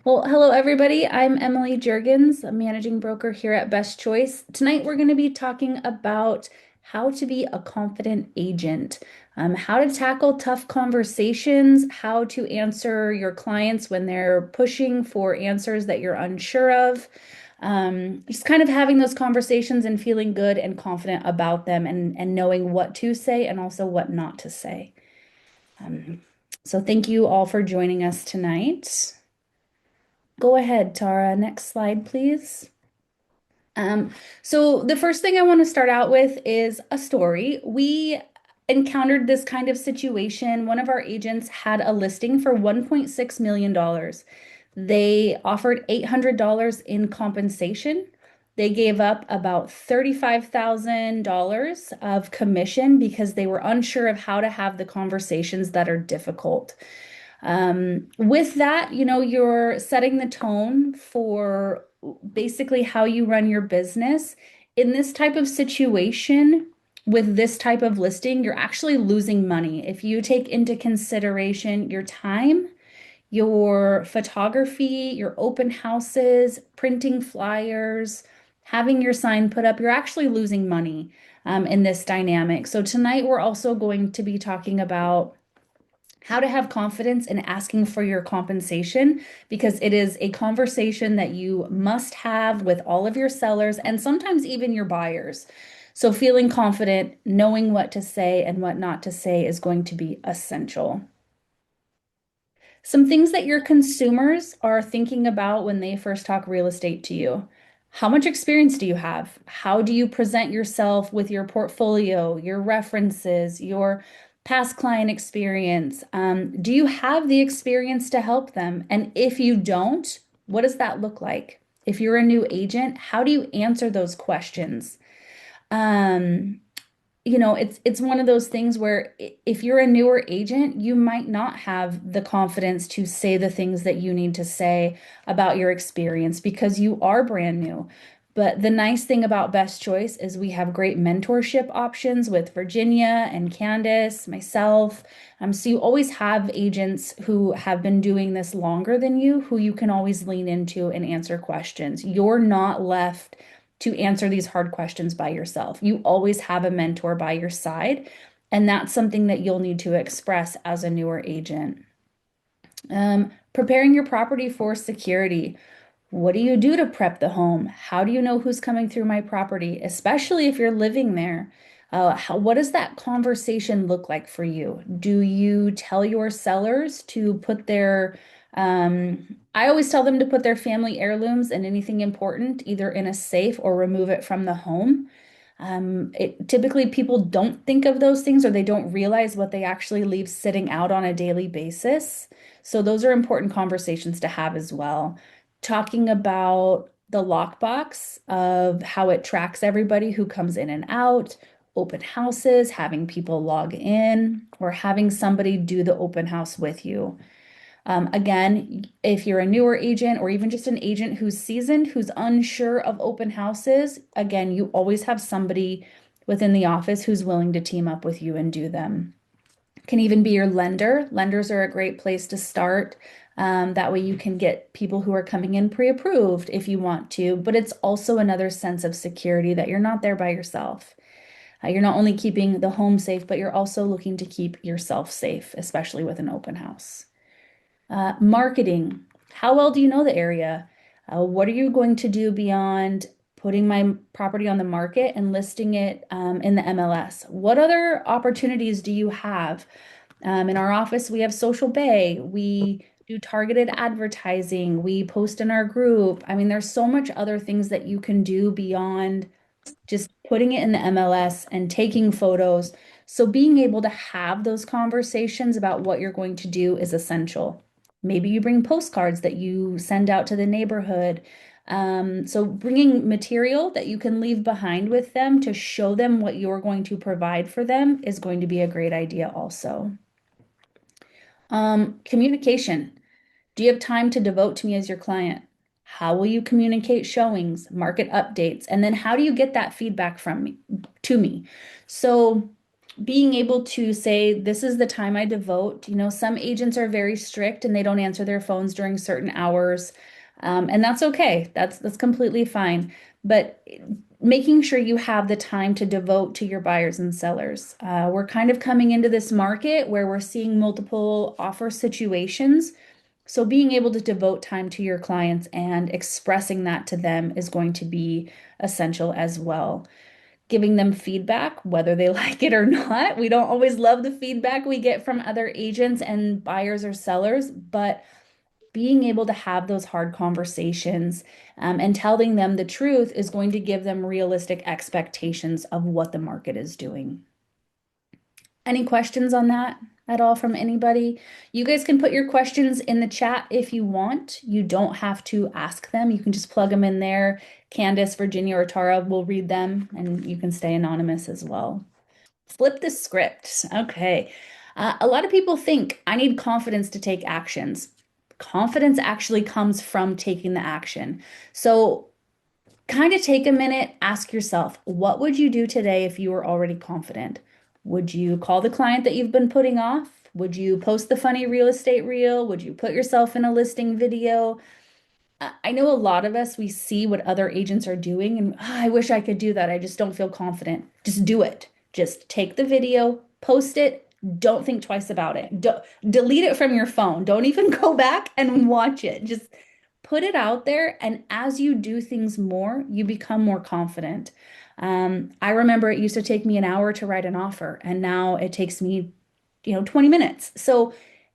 Well, hello everybody. I'm Emilie Juergens, a managing broker here at Best Choice. Tonight we're going to be talking about how to be a confident agent, how to tackle tough conversations, how to answer your clients when they're pushing for answers that you're unsure of. Just kind of having those conversations and feeling good and confident about them and knowing what to say and also what not to say. Um, so thank you all for joining us tonight. Go ahead, Tara. Next slide, please. Um, so the first thing I want to start out with is a story. We encountered this kind of situation. One of our agents had a listing for $1.6 million. They offered $800 in compensation. They gave up about $35,000 of commission because they were unsure of how to have the conversations that are difficult. With that, you're setting the tone for basically how you run your business. In this type of situation, with this type of listing, you're actually losing money. If you take into consideration your time, your photography, your open houses, printing flyers, having your sign put up, you're actually losing money in this dynamic. So tonight, we're also going to be talking about how to have confidence in asking for your compensation because it is a conversation that you must have with all of your sellers and sometimes even your buyers. So, feeling confident, knowing what to say and what not to say is going to be essential. Some things that your consumers are thinking about when they first talk real estate to you. How much experience do you have? How do you present yourself with your portfolio, your references, your past client experience? Do you have the experience to help them? And if you don't, what does that look like? If you're a new agent, how do you answer those questions? Um, it's one of those things where if you're a newer agent, you might not have the confidence to say the things that you need to say about your experience because you are brand new. But the nice thing about Best Choice is we have great mentorship options with Virginia and Candace, myself. So you always have agents who have been doing this longer than you, who you can always lean into and answer questions. You're not left to answer these hard questions by yourself. You always have a mentor by your side, and that's something that you'll need to express as a newer agent. Preparing your property for security. What do you do to prep the home? How do you know who's coming through my property, especially if you're living there? What does that conversation look like for you? Do you tell your sellers to put I always tell them to put their family heirlooms and anything important either in a safe or remove it from the home. Typically people don't think of those things or they don't realize what they actually leave sitting out on a daily basis. So those are important conversations to have as well. Talking about the lockbox of how it tracks everybody who comes in and out, open houses, having people log in, or having somebody do the open house with you. Again, if you're a newer agent or even just an agent who's seasoned, who's unsure of open houses, again, you always have somebody within the office who's willing to team up with you and do them. Can even be your lender. Lenders are a great place to start. That way you can get people who are coming in pre-approved if you want to, but it's also another sense of security that you're not there by yourself. You're not only keeping the home safe, but you're also looking to keep yourself safe, especially with an open house. Marketing. How well do you know the area? What are you going to do beyond putting my property on the market and listing it in the MLS? What other opportunities do you have? In our office, we have Social Bay. We do targeted advertising. We post in our group. I mean, there's so much other things that you can do beyond just putting it in the MLS and taking photos. So being able to have those conversations about what you're going to do is essential. Maybe you bring postcards that you send out to the neighborhood. So bringing material that you can leave behind with them to show them what you're going to provide for them is going to be a great idea also. Communication. Do you have time to devote to me as your client? How will you communicate showings, market updates, and then how do you get that feedback from me to me? So being able to say, this is the time I devote. Some agents are very strict and they don't answer their phones during certain hours. And that's okay. That's completely fine. But making sure you have the time to devote to your buyers and sellers. We're kind of coming into this market where we're seeing multiple offer situations. So being able to devote time to your clients and expressing that to them is going to be essential as well. Giving them feedback, whether they like it or not. We don't always love the feedback we get from other agents and buyers or sellers, but being able to have those hard conversations and telling them the truth is going to give them realistic expectations of what the market is doing. Any questions on that at all from anybody? You guys can put your questions in the chat if you want. You don't have to ask them. You can just plug them in there. Candace, Virginia, or Tara will read them, and you can stay anonymous as well. Flip the script. Okay. A lot of people think I need confidence to take actions. Confidence actually comes from taking the action. So kind of take a minute, ask yourself, what would you do today if you were already confident? Would you call the client that you've been putting off? Would you post the funny real estate reel? Would you put yourself in a listing video? I know a lot of us, we see what other agents are doing and I wish I could do that. I just don't feel confident. Just do it. Just take the video, post it. Don't think twice about it. Delete it from your phone. Don't even go back and watch it. Just put it out there. And as you do things more, you become more confident. I remember it used to take me an hour to write an offer, and now it takes me, 20 minutes. So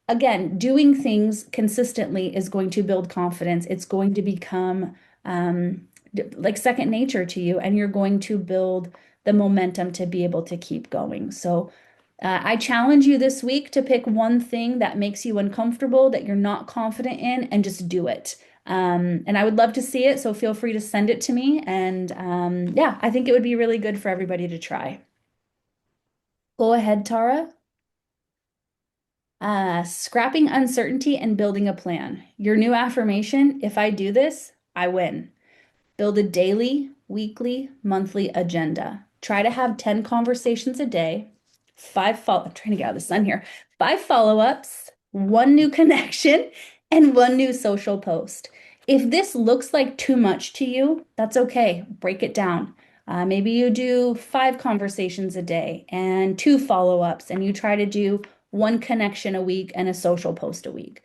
again, doing things consistently is going to build confidence. It's going to become like second nature to you, and you're going to build the momentum to be able to keep going. So, I challenge you this week to pick one thing that makes you uncomfortable, that you're not confident in, and just do it. And I would love to see it, so feel free to send it to me. And yeah, I think it would be really good for everybody to try. Go ahead, Tara. Scrapping uncertainty and building a plan. Your new affirmation, if I do this, I win. Build a daily, weekly, monthly agenda. Try to have 10 conversations a day, I'm trying to get out of the sun here. 5 follow-ups, one new connection, and one new social post. If this looks like too much to you, that's okay. Break it down. Maybe you do 5 conversations a day and 2 follow-ups, and you try to do one connection a week and a social post a week.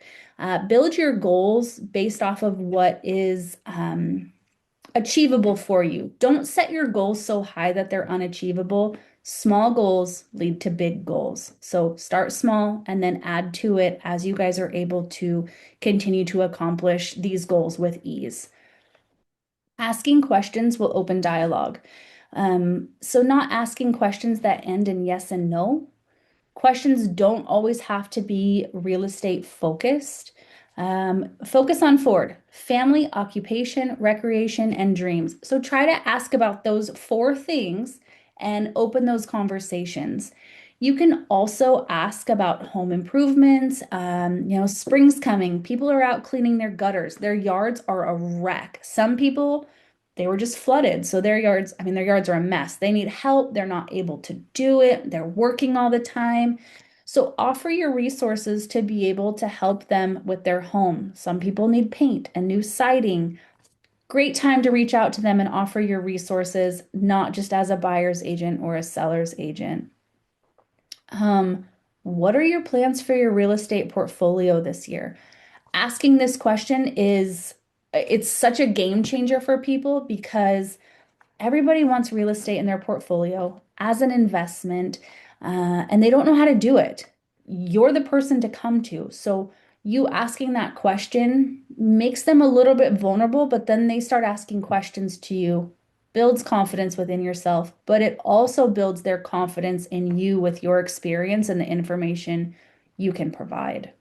Build your goals based off of what is achievable for you. Don't set your goals so high that they're unachievable. Small goals lead to big goals. So start small and then add to it as you guys are able to continue to accomplish these goals with ease. Asking questions will open dialogue. So not asking questions that end in yes and no. Questions don't always have to be real estate focused. Focus on Ford, family, occupation, recreation, and dreams. So try to ask about those 4 things and open those conversations. You can also ask about home improvements. Spring's coming. People are out cleaning their gutters. Their yards are a wreck. Some people, they were just flooded. So their yards are a mess. They need help. They're not able to do it. They're working all the time. So offer your resources to be able to help them with their home. Some people need paint and new siding. Great time to reach out to them and offer your resources, not just as a buyer's agent or a seller's agent. Um, what are your plans for your real estate portfolio this year? Asking this question it's such a game changer for people because everybody wants real estate in their portfolio as an investment, and they don't know how to do it. You're the person to come to. So, you asking that question makes them a little bit vulnerable, but then they start asking questions to you, builds confidence within yourself, but it also builds their confidence in you with your experience and the information you can provide.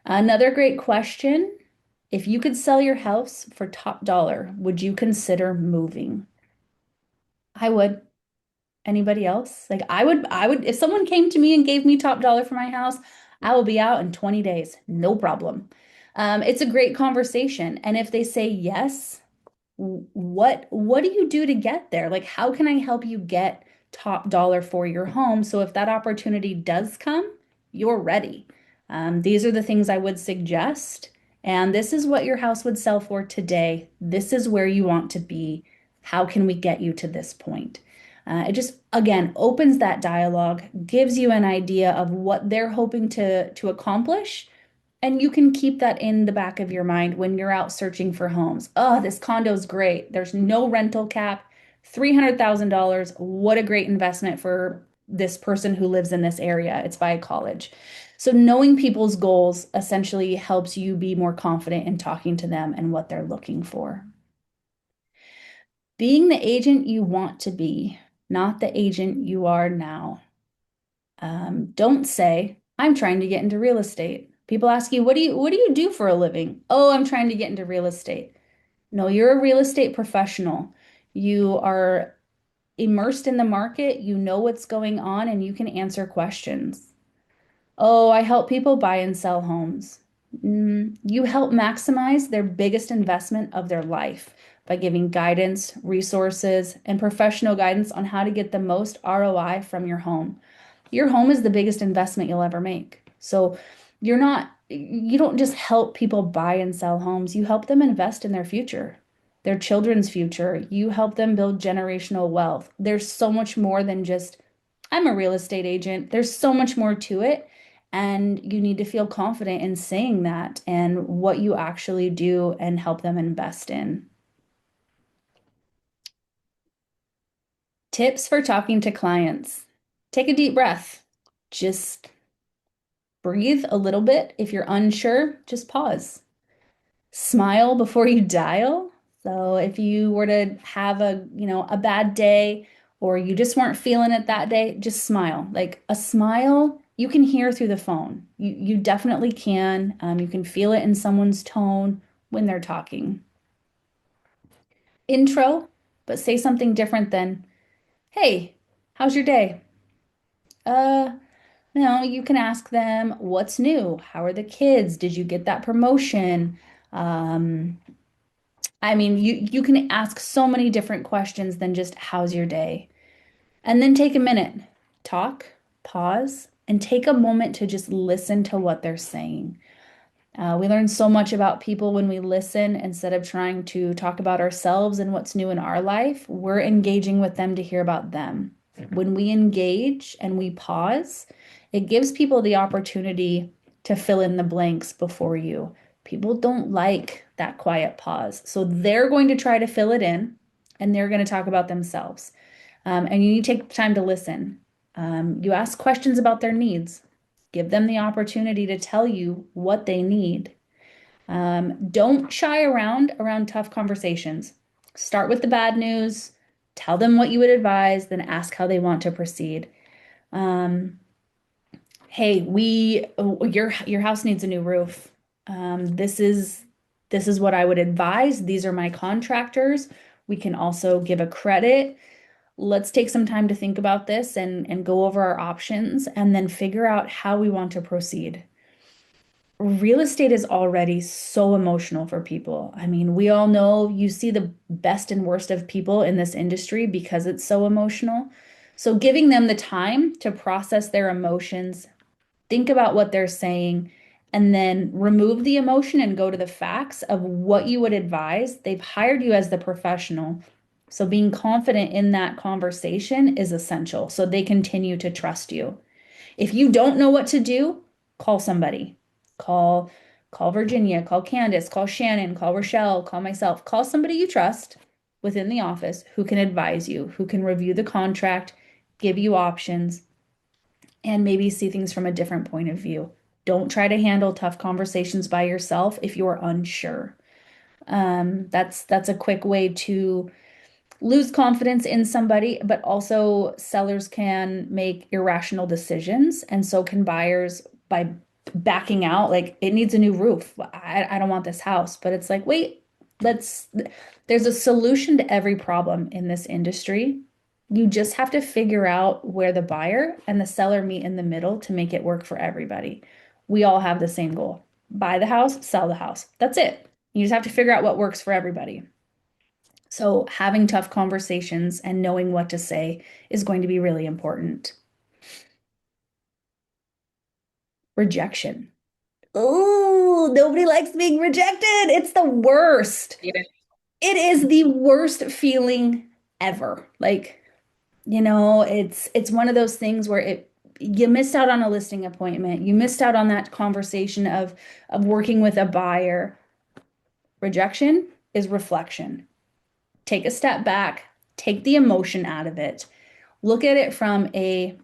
Another great question. If you could sell your house for top dollar, would you consider moving? I would. Anybody else? Like I would, if someone came to me and gave me top dollar for my house, I will be out in 20 days. No problem. It's a great conversation. And if they say yes, what do you do to get there? Like, how can I help you get top dollar for your home. So if that opportunity does come, you're ready. These are the things I would suggest. And this is what your house would sell for today. This is where you want to be. How can we get you to this point? It just, again, opens that dialogue, gives you an idea of what they're hoping to accomplish, and you can keep that in the back of your mind when you're out searching for homes. Oh, this condo's great. There's no rental cap, $300,000. What a great investment for this person who lives in this area. It's by a college. So, knowing people's goals essentially helps you be more confident in talking to them and what they're looking for. Being the agent you want to be, not the agent you are now. Don't say, I'm trying to get into real estate. People ask you, what do you do for a living? Oh, I'm trying to get into real estate. No, you're a real estate professional. You are immersed in the market, you know what's going on, and you can answer questions. Oh, I help people buy and sell homes. You help maximize their biggest investment of their life by giving guidance, resources, and professional guidance on how to get the most ROI from your home. Your home is the biggest investment you'll ever make. So you don't just help people buy and sell homes, you help them invest in their future, their children's future. You help them build generational wealth. There's so much more than just, I'm a real estate agent. There's so much more to it. And you need to feel confident in saying that and what you actually do and help them invest in. Tips for talking to clients. Take a deep breath. Just breathe a little bit. If you're unsure, just pause. Smile before you dial. So if you were to have a bad day or you just weren't feeling it that day, just smile. Like a smile, you can hear through the phone. You definitely can. You can feel it in someone's tone when they're talking. Intro, but say something different than, "Hey, how's your day?" Uh, you can ask them, "What's new? How are the kids? Did you get that promotion?" Um, I mean, you can ask so many different questions than just how's your day? And then take a minute, talk, pause, and take a moment to just listen to what they're saying. We learn so much about people when we listen instead of trying to talk about ourselves and what's new in our life. We're engaging with them to hear about them. When we engage and we pause, it gives people the opportunity to fill in the blanks before you. People don't like that quiet pause. So they're going to try to fill it in and they're going to talk about themselves. And you need to take time to listen. You ask questions about their needs. Give them the opportunity to tell you what they need. Don't shy around tough conversations. Start with the bad news, tell them what you would advise, then ask how they want to proceed. Um, hey, your house needs a new roof. This is what I would advise. These are my contractors. We can also give a credit. Let's take some time to think about this and go over our options and then figure out how we want to proceed. Real estate is already so emotional for people. I mean, we all know you see the best and worst of people in this industry because it's so emotional. So, giving them the time to process their emotions, think about what they're saying, and then remove the emotion and go to the facts of what you would advise. They've hired you as the professional. So, being confident in that conversation is essential so they continue to trust you. If you don't know what to do, call somebody. Call call Virginia, call Candace, call Shannon, call Rochelle, call myself. Call somebody you trust within the office who can advise you, who can review the contract, give you options, and maybe see things from a different point of view. Don't try to handle tough conversations by yourself if you're unsure. That's a quick way to lose confidence in somebody, but also sellers can make irrational decisions, and so can buyers by backing out. Like, it needs a new roof. I don't want this house. But it's like, wait, let's, there's a solution to every problem in this industry. You just have to figure out where the buyer and the seller meet in the middle to make it work for everybody. We all have the same goal. Buy the house, sell the house. That's it. You just have to figure out what works for everybody. So having tough conversations and knowing what to say is going to be really important. Rejection. Oh, nobody likes being rejected. It's the worst. It is the worst feeling ever. Like, it's one of those things where it you missed out on a listing appointment. You missed out on that conversation of working with a buyer. Rejection is reflection. Take a step back, take the emotion out of it. Look at it from a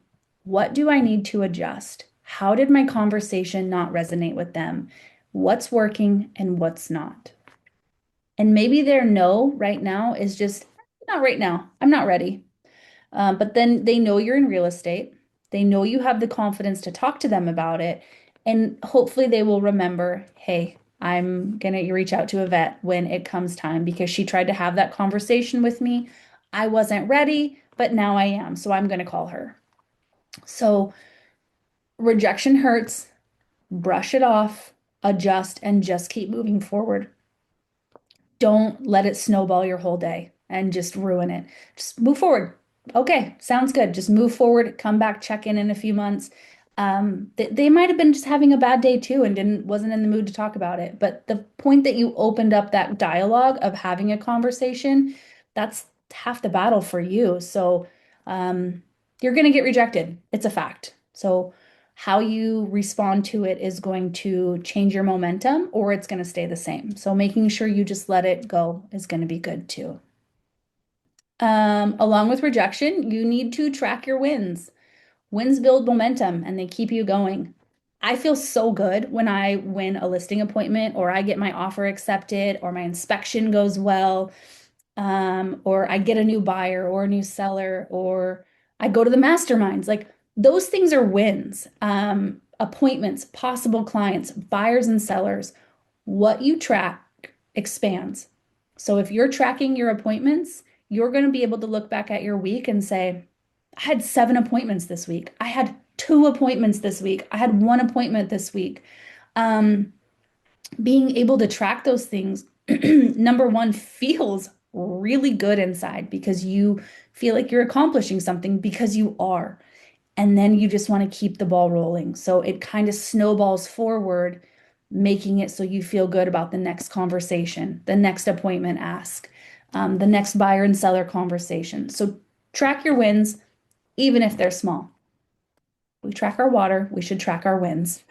what do I need to adjust? How did my conversation not resonate with them? What's working and what's not? And maybe their no right now is just not right now. I'm not ready. But then they know you're in real estate. They know you have the confidence to talk to them about it. And hopefully they will remember, hey, I'm gonna reach out to Yvette when it comes time because she tried to have that conversation with me. I wasn't ready, but now I am. So I'm gonna call her. So rejection hurts, brush it off, adjust, and just keep moving forward. Don't let it snowball your whole day and just ruin it. Just move forward. Okay, sounds good. Just move forward, come back, check in a few months. They might have been just having a bad day too and didn't wasn't in the mood to talk about it. But the point that you opened up that dialogue of having a conversation, that's half the battle for you. So um, you're going to get rejected. It's a fact. So how you respond to it is going to change your momentum or it's going to stay the same. So making sure you just let it go is going to be good too. Along with rejection, you need to track your wins. Wins build momentum and they keep you going. I feel so good when I win a listing appointment or I get my offer accepted or my inspection goes well, or I get a new buyer or a new seller, or I go to the masterminds. Like those things are wins. Appointments, possible clients, buyers and sellers. What you track expands. So if you're tracking your appointments, you're going to be able to look back at your week and say, I had 7 appointments this week. I had 2 appointments this week. I had 1 appointment this week. Um, Being able to track those things, number one, feels really good inside because you feel like you're accomplishing something because you are. And then you just want to keep the ball rolling. So it kind of snowballs forward, making it so you feel good about the next conversation, the next appointment ask, the next buyer and seller conversation. So track your wins, even if they're small. We track our water, we should track our wins.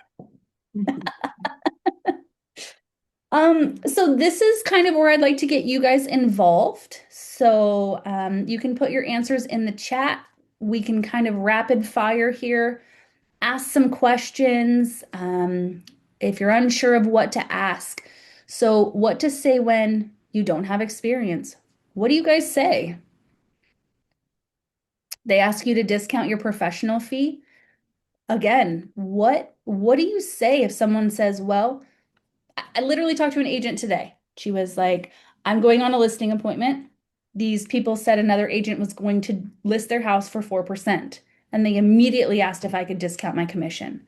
So this is kind of where I'd like to get you guys involved. So you can put your answers in the chat. We can kind of rapid fire here, ask some questions if you're unsure of what to ask. So what to say when you don't have experience? What do you guys say? They ask you to discount your professional fee. Again, what do you say if someone says, well, I literally talked to an agent today. She was like, I'm going on a listing appointment. These people said another agent was going to list their house for 4%. And they immediately asked if I could discount my commission.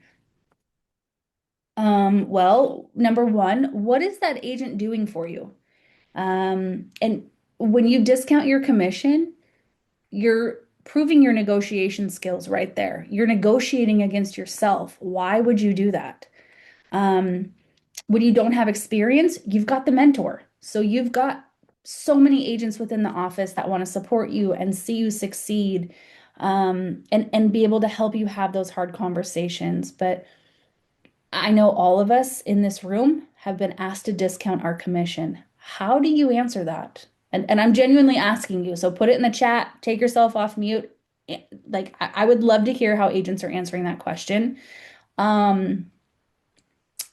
Well, number one, what is that agent doing for you? And when you discount your commission, you're proving your negotiation skills right there. You're negotiating against yourself. Why would you do that? Um, when you don't have experience, you've got the mentor. So you've got so many agents within the office that want to support you and see you succeed, and be able to help you have those hard conversations. But I know all of us in this room have been asked to discount our commission. How do you answer that? And I'm genuinely asking you. So put it in the chat, take yourself off mute. Like I would love to hear how agents are answering that question. Um,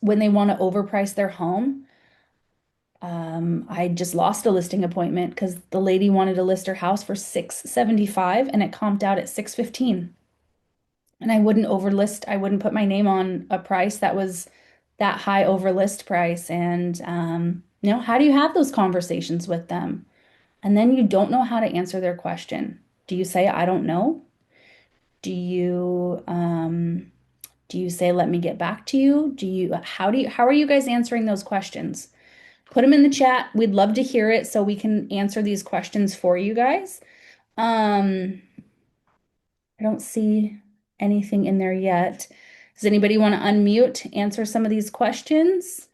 when they want to overprice their home. I just lost a listing appointment because the lady wanted to list her house for 675 and it comped out at 615. And I wouldn't overlist, I wouldn't put my name on a price that was that high over list price. And how do you have those conversations with them? And then you don't know how to answer their question. Do you say, I don't know? Do you say, let me get back to you? How are you guys answering those questions? Put them in the chat. We'd love to hear it so we can answer these questions for you guys. Um, I don't see anything in there yet. Does anybody want to unmute, answer some of these questions?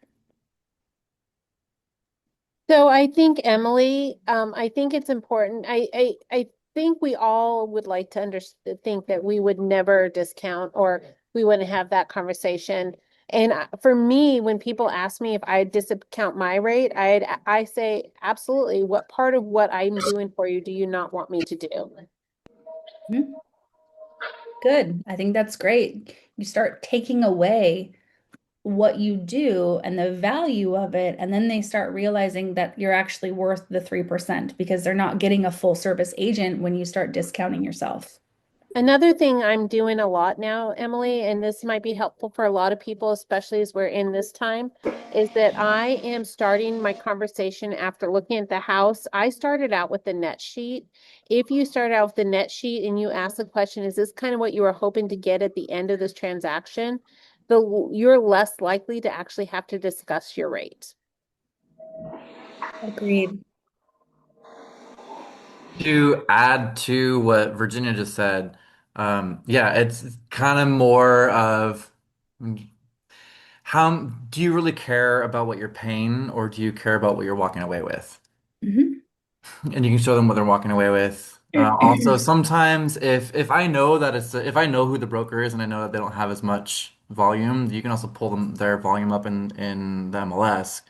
So I think Emily, I think it's important. I think we all would like to think that we would never discount or we wouldn't have that conversation. And for me, when people ask me if I discount my rate, I say absolutely. What part of what I'm doing for you do you not want me to do? Mhm. Good. I think that's great. You start taking away what you do and the value of it, and then they start realizing that you're actually worth the 3% because they're not getting a full service agent when you start discounting yourself. Another thing I'm doing a lot now, Emily, and this might be helpful for a lot of people, especially as we're in this time, is that I am starting my conversation after looking at the house. I started out with the net sheet. If you start out with the net sheet and you ask the question, is this kind of what you were hoping to get at the end of this transaction? You're less likely to actually have to discuss your rate. Agreed. To add to what Virginia just said, yeah, it's kind of more of how do you really care about what you're paying, or do you care about what you're walking away with? Mhm. And you can show them what they're walking away with. Also, sometimes if I know that if I know who the broker is and I know that they don't have as much volume, you can also pull their volume up in the MLS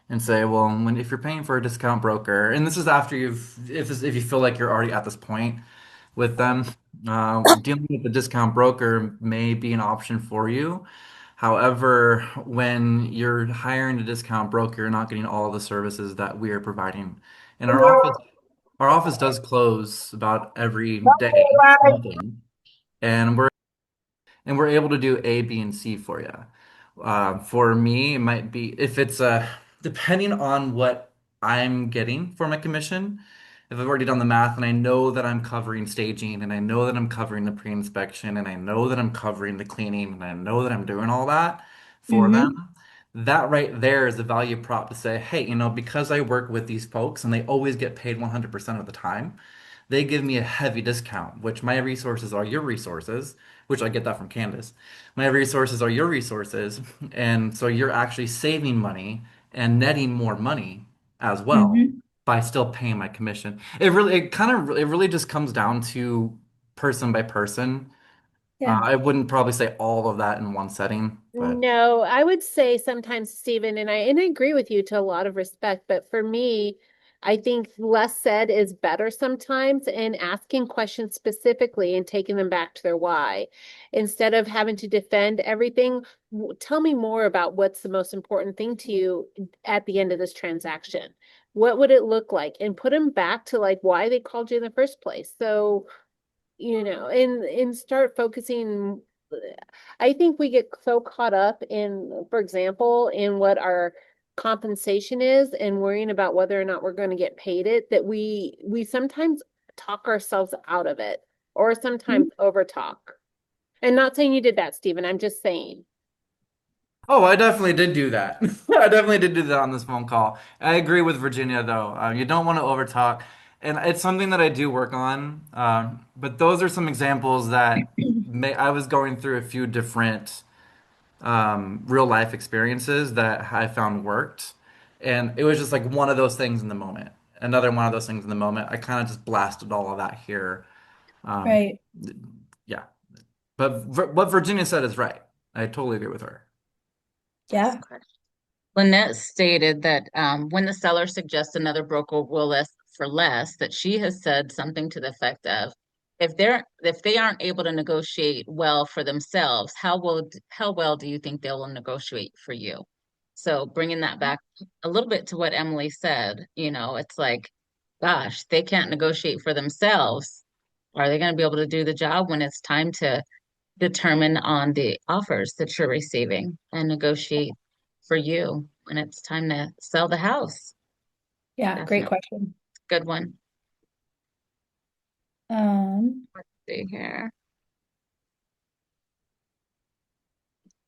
and say, well, if you're paying for a discount broker, and this is after if you feel like you're already at this point with them, dealing with the discount broker may be an option for you. However, when you're hiring a discount broker, you're not getting all of the services that we are providing. In our office does close about every day, something, and we're able to do A, B, and C for you. For me, it might be if it's depending on what I'm getting for my commission. If I've already done the math and I know that I'm covering staging and I know that I'm covering the pre-inspection and I know that I'm covering the cleaning and I know that I'm doing all that for them, Hmm. that right there is a value prop to say, hey, because I work with these folks and they always get paid 100% of the time, they give me a heavy discount, which my resources are your resources, which I get that from Candace. My resources are your resources, and so you're actually saving money and netting more money as well Hmm. by still paying my commission. It really just comes down to person by person. Yeah. I wouldn't probably say all of that in one setting, but No, I would say sometimes, Stephen, and I agree with you to a lot of respect, but for me, I think less said is better sometimes, and asking questions specifically and taking them back to their why. Instead of having to defend everything, tell me more about what's the most important thing to you at the end of this transaction. What would it look like? And put them back to like why they called you in the first place. So and start focusing. I think we get so caught up in, for example, in what our compensation is and worrying about whether or not we're going to get paid it that we sometimes talk ourselves out of it or sometimes over talk. And not saying you did that, Stephen. I'm just saying. oh, I definitely did do that. I definitely did do that on this phone call. I agree with Virginia, though. You don't want to overtalk, and it's something that I do work on. But those are some examples that I was going through a few different real life experiences that I found worked, and it was just like one of those things in the moment. Another one of those things in the moment. I kind of just blasted all of that here. Um, Right. yeah, but what Virginia said is right. I totally agree with her. Yeah. Lynette stated that when the seller suggests another broker will list for less, that she has said something to the effect of, if they aren't able to negotiate well for themselves, how well do you think they will negotiate for you? So bringing that back a little bit to what Emily said, it's like, gosh, they can't negotiate for themselves. Are they going to be able to do the job when it's time to determine on the offers that you're receiving and negotiate for you when it's time to sell the house? Yeah. Great Definitely. question. Good one. Um, Let's see here.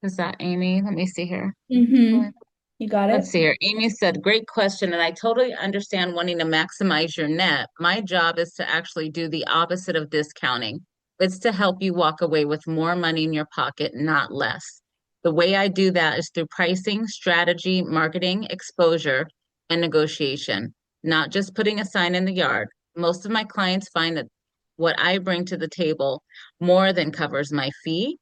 Is that Amy? Let me see here. mhm. You got Let's it? see here. Amy said, great question. And I totally understand wanting to maximize your net. My job is to actually do the opposite of discounting. It's to help you walk away with more money in your pocket, not less. The way I do that is through pricing, strategy, marketing, exposure, and negotiation, not just putting a sign in the yard. Most of my clients find that what I bring to the table more than covers my fee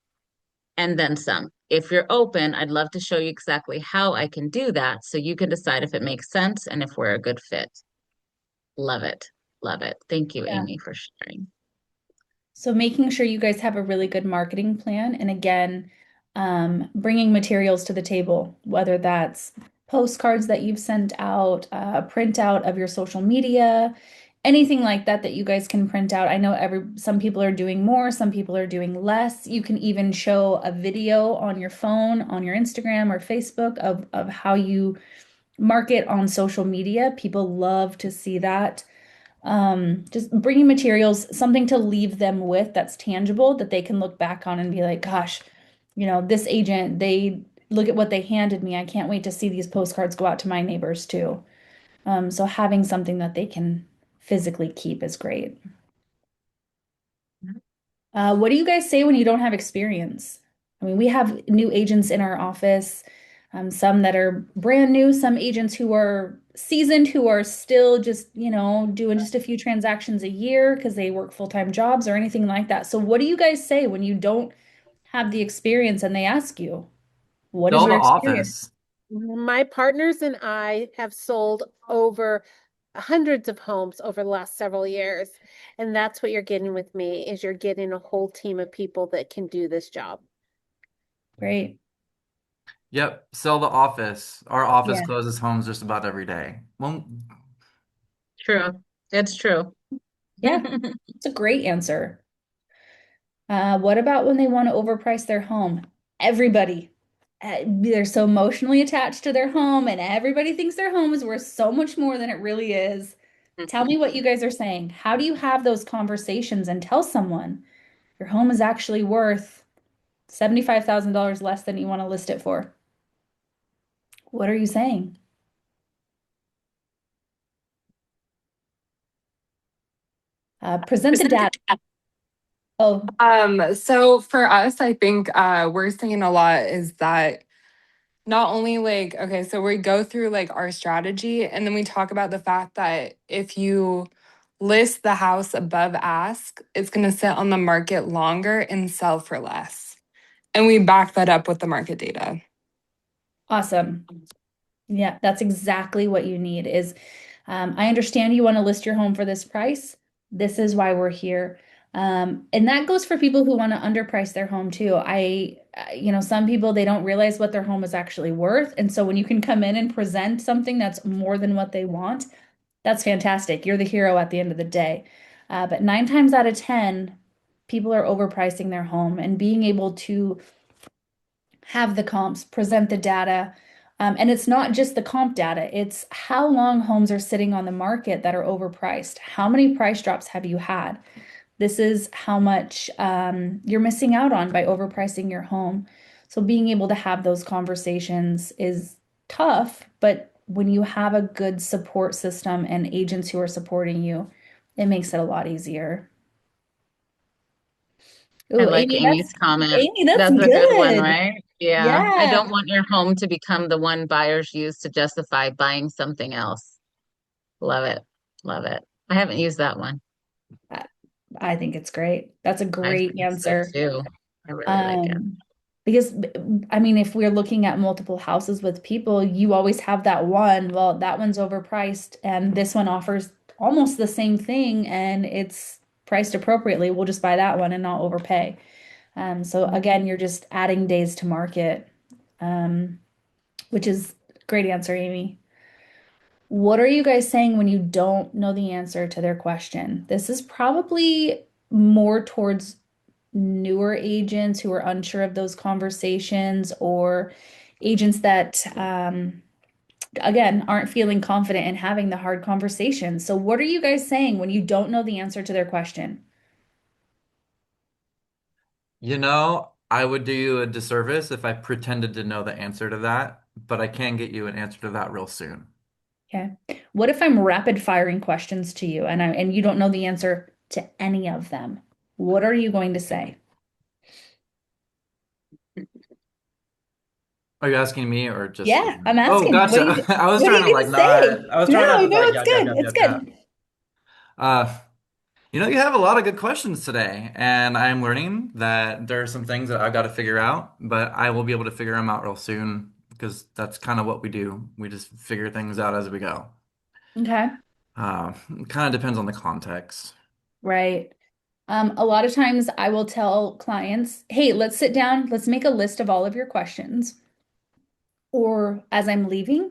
and then some. If you're open, I'd love to show you exactly how I can do that so you can decide if it makes sense and if we're a good fit. Love it. Love it. Thank you, Yeah. Amy, for sharing. So making sure you guys have a really good marketing plan, and again, bringing materials to the table, whether that's postcards that you've sent out, a printout of your social media, anything like that that you guys can print out. I know some people are doing more, some people are doing less. You can even show a video on your phone, on your Instagram or Facebook of how you market on social media. People love to see that. Just bringing materials, something to leave them with that's tangible that they can look back on and be like, gosh, this agent, they look at what they handed me. I can't wait to see these postcards go out to my neighbors too. So having something that they can physically keep is great. What do you guys say when you don't have experience? I mean, we have new agents in our office, some that are brand new, some agents who are seasoned, who are still just, doing just a few transactions a year because they work full-time jobs or anything like that. So what do you guys say when you don't have the experience and they ask you, what is Sell the your experience? office. My partners and I have sold over hundreds of homes over the last several years. And that's what you're getting with me is you're getting a whole team of people that can do this job. Great. Yep, sell the office. Our office Yeah. closes homes just about every day. Well, True. It's true. Yeah. It's a great answer. What about when they want to overprice their home? Everybody, they're so emotionally attached to their home, and everybody thinks their home is worth so much more than it really is. Tell me what you guys are saying. How do you have those conversations and tell someone your home is actually worth $75,000 less than you want to list it for? What are you saying? Present the data. Oh, So for us, I think we're seeing a lot is that not only like, okay, so we go through like our strategy and then we talk about the fact that if you list the house above ask, it's going to sit on the market longer and sell for less. And we back that up with the market data. awesome. Yeah, that's exactly what you need is I understand you want to list your home for this price. This is why we're here. And that goes for people who want to underprice their home too. Some people they don't realize what their home is actually worth. And so when you can come in and present something that's more than what they want, that's fantastic. You're the hero at the end of the day. But 9 times out of 10, people are overpricing their home and being able to have the comps, present the data. And it's not just the comp data, it's how long homes are sitting on the market that are overpriced. How many price drops have you had? This is how much you're missing out on by overpricing your home. So being able to have those conversations is tough, but when you have a good support system and agents who are supporting you, it makes it a lot easier. I Ooh, like Amy's comment. Amy, that's That's a good one, good. right? Yeah. I Yeah. don't want your home to become the one buyers use to justify buying something else. Love it. Love it. I haven't used that one. I I think it's great. That's a I great think so answer. too. I really like it. Um, because I mean, if we're looking at multiple houses with people, you always have that one. Well, that one's overpriced, and this one offers almost the same thing, and it's priced appropriately. We'll just buy that one and not overpay. So again, you're just adding days to market, um, which is great answer, Amy. What are you guys saying when you don't know the answer to their question? This is probably more towards newer agents who are unsure of those conversations or agents that, again, aren't feeling confident in having the hard conversations. So, what are you guys saying when you don't know the answer to their question? you know, I would do you a disservice if I pretended to know the answer to that, but I can get you an answer to that real soon. Okay. What if I'm rapid firing questions to you and you don't know the answer to any of them? What are you going to say? Are you asking me or just Yeah, I'm Steven? Oh, asking. gotcha. I was What are trying you to going like to not. say? I was No, trying not to no, like it's yap yap good. yap It's yap yap. good. Uh, you have a lot of good questions today, and I'm learning that there are some things that I've got to figure out, but I will be able to figure them out real soon because that's kind of what we do. We just figure things out as we go. Okay. It kind of depends on the context. Right. A lot of times I will tell clients, hey, let's sit down, let's make a list of all of your questions. Or as I'm leaving,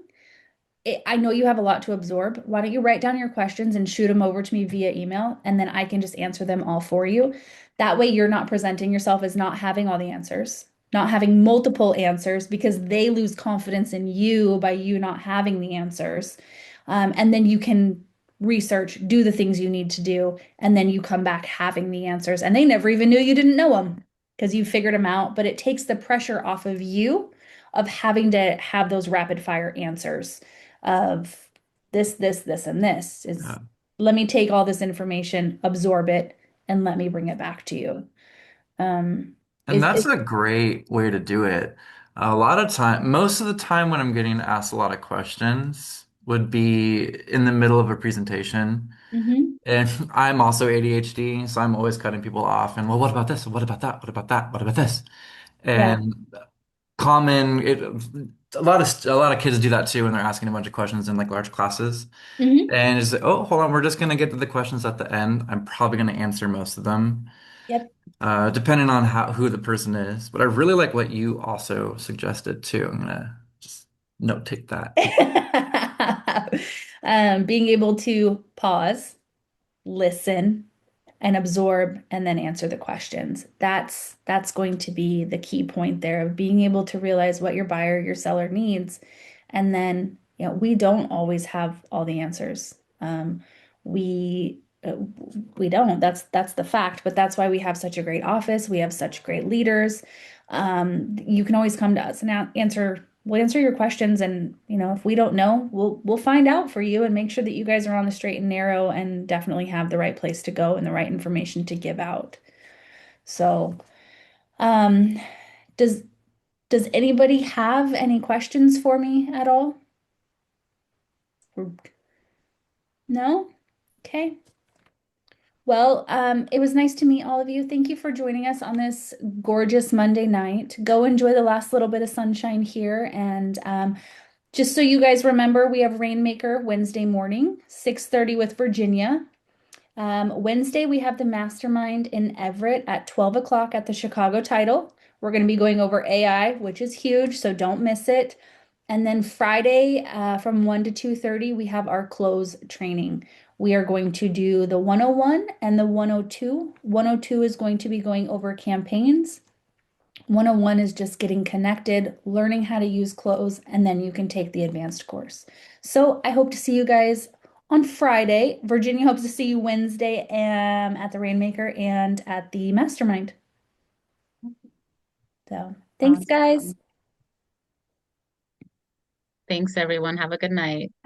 I know you have a lot to absorb. Why don't you write down your questions and shoot them over to me via email, and then I can just answer them all for you. That way, you're not presenting yourself as not having all the answers, not having multiple answers because they lose confidence in you by you not having the answers. And then you can research, do the things you need to do, and then you come back having the answers. And they never even knew you didn't know them because you figured them out. But it takes the pressure off of you of having to have those rapid fire answers of this, and this is Yeah. let me take all this information, absorb it, and let me bring it back to you. And Is that's a great way to do it. A lot of time, most of the time when I'm getting asked a lot of questions would be in the middle of a presentation. Mhm. And I'm also ADHD, so I'm always cutting people off. And well, what about this? What about that? What about that? What about this? Yeah. And a lot of kids do that too when they're asking a bunch of questions in like large classes. Hmm. And it's like, oh, hold on, we're just gonna get to the questions at the end. I'm probably gonna answer most of them, Yep. depending on who the person is. But I really like what you also suggested too. I'm gonna just note take that. Being able to pause, listen, and absorb and then answer the questions. That's going to be the key point there of being able to realize what your buyer, your seller needs. And then, we don't always have all the answers. We we don't. That's the fact, but that's why we have such a great office. We have such great leaders. You can always come to us and we'll answer your questions, and if we don't know, we'll find out for you and make sure that you guys are on the straight and narrow and definitely have the right place to go and the right information to give out. So, um, does does anybody have any questions for me at all? No? Okay. Well, it was nice to meet all of you. Thank you for joining us on this gorgeous Monday night. Go enjoy the last little bit of sunshine here. And just so you guys remember, we have Rainmaker Wednesday morning, 6:30 with Virginia. Wednesday, we have the mastermind in Everett at 12 o'clock at the Chicago Title. We're going to be going over AI, which is huge, so don't miss it. And then Friday, from 1 to 2:30, we have our close training. We are going to do the 101 and the 102. 102 is going to be going over campaigns. 101 is just getting connected, learning how to use close, and then you can take the advanced course. So I hope to see you guys on Friday. Virginia hopes to see you Wednesday at the Rainmaker and at the Mastermind. So thanks, guys. Awesome. Thanks, everyone. Have a good night.